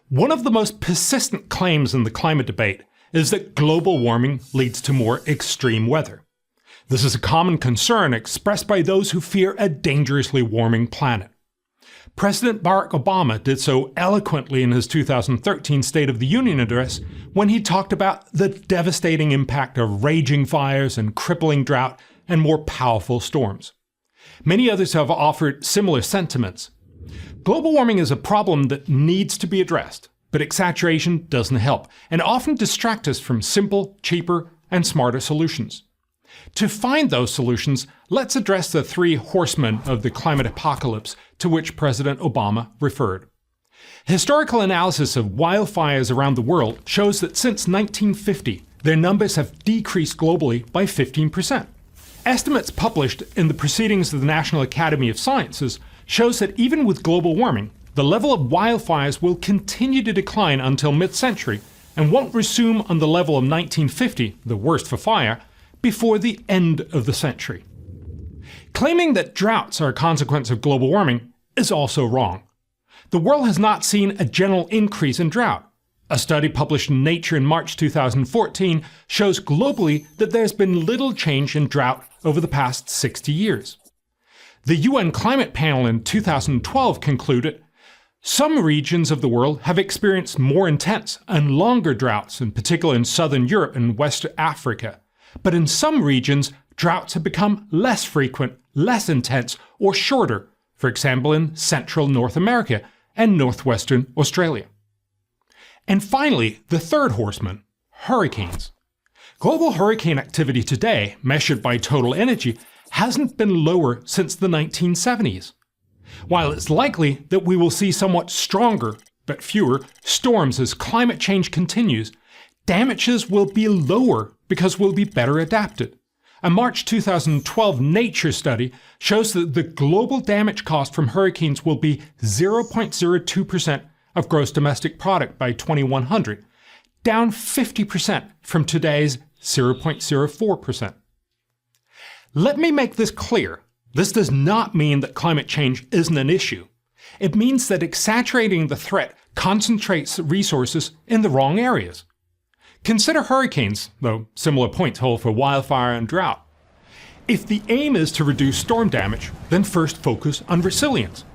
One of the most persistent claims in the climate debate is that global warming leads to more extreme weather. This is a common concern expressed by those who fear a dangerously warming planet. President Barack Obama did so eloquently in his 2013 State of the Union address when he talked about the devastating impact of raging fires and crippling drought and more powerful storms. Many others have offered similar sentiments. Global warming is a problem that needs to be addressed, but exaggeration doesn't help and often distracts us from simple, cheaper, and smarter solutions. To find those solutions, let's address the three horsemen of the climate apocalypse to which President Obama referred. Historical analysis of wildfires around the world shows that since 1950, their numbers have decreased globally by 15%. Estimates published in the Proceedings of the National Academy of Sciences shows that even with global warming, the level of wildfires will continue to decline until mid-century and won't resume on the level of 1950, the worst for fire, before the end of the century. Claiming that droughts are a consequence of global warming is also wrong. The world has not seen a general increase in drought. A study published in Nature in March 2014 shows globally that there's been little change in drought over the past 60 years. The UN Climate Panel in 2012 concluded, some regions of the world have experienced more intense and longer droughts, in particular in southern Europe and West Africa. But in some regions, droughts have become less frequent, less intense, or shorter, for example in central North America and northwestern Australia. And finally, the third horseman, hurricanes. Global hurricane activity today, measured by total energy, hasn't been lower since the 1970s. While it's likely that we will see somewhat stronger, but fewer, storms as climate change continues, damages will be lower because we'll be better adapted. A March 2012 Nature study shows that the global damage cost from hurricanes will be 0.02% of gross domestic product by 2100, down 50% from today's 0.04%. Let me make this clear. This does not mean that climate change isn't an issue. It means that exaggerating the threat concentrates resources in the wrong areas. Consider hurricanes, though similar points hold for wildfire and drought. If the aim is to reduce storm damage, then first focus on resilience,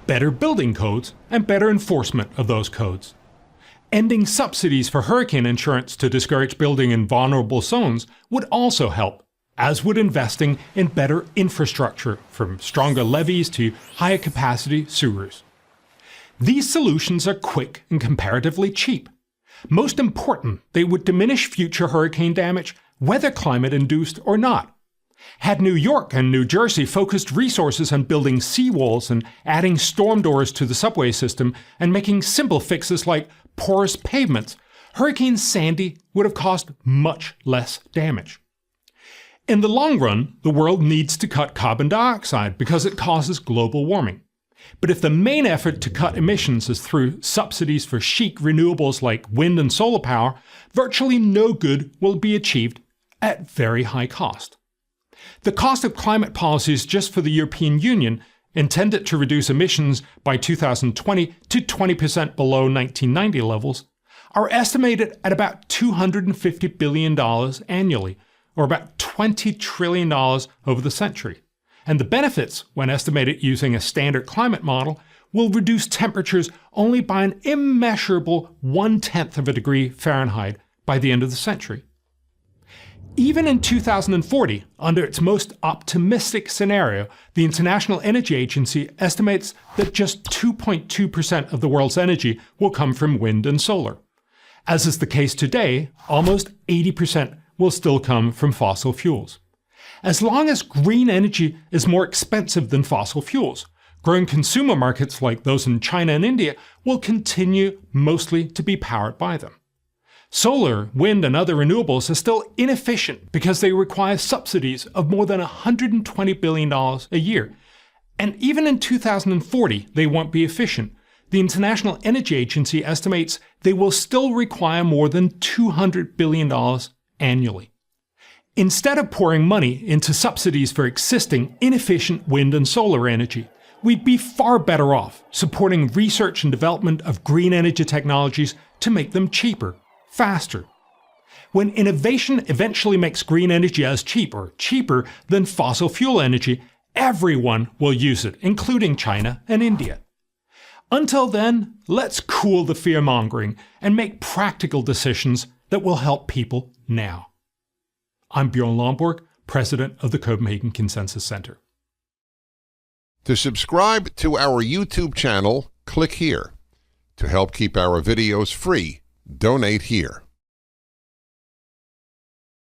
better building codes, and better enforcement of those codes. Ending subsidies for hurricane insurance to discourage building in vulnerable zones would also help, as would investing in better infrastructure, from stronger levees to higher capacity sewers. These solutions are quick and comparatively cheap. Most important, they would diminish future hurricane damage, whether climate-induced or not. Had New York and New Jersey focused resources on building seawalls and adding storm doors to the subway system and making simple fixes like porous pavements, Hurricane Sandy would have caused much less damage. In the long run, the world needs to cut carbon dioxide because it causes global warming. But if the main effort to cut emissions is through subsidies for chic renewables like wind and solar power, virtually no good will be achieved at very high cost. The cost of climate policies just for the European Union, intended to reduce emissions by 2020 to 20% below 1990 levels, are estimated at about $250 billion annually, or about $20 trillion over the century. And the benefits, when estimated using a standard climate model, will reduce temperatures only by an immeasurable 1/10 of a degree Fahrenheit by the end of the century. Even in 2040, under its most optimistic scenario, the International Energy Agency estimates that just 2.2% of the world's energy will come from wind and solar. As is the case today, almost 80% will still come from fossil fuels. As long as green energy is more expensive than fossil fuels, growing consumer markets like those in China and India will continue mostly to be powered by them. Solar, wind, and other renewables are still inefficient because they require subsidies of more than $120 billion a year. And even in 2040, they won't be efficient. The International Energy Agency estimates they will still require more than $200 billion annually. Instead of pouring money into subsidies for existing inefficient wind and solar energy, we'd be far better off supporting research and development of green energy technologies to make them cheaper, faster. When innovation eventually makes green energy as cheap or cheaper than fossil fuel energy, everyone will use it, including China and India. Until then, let's cool the fear-mongering and make practical decisions that will help people now. I'm Bjorn Lomborg, president of the Copenhagen Consensus Center. To subscribe to our YouTube channel, click here. To help keep our videos free, donate here.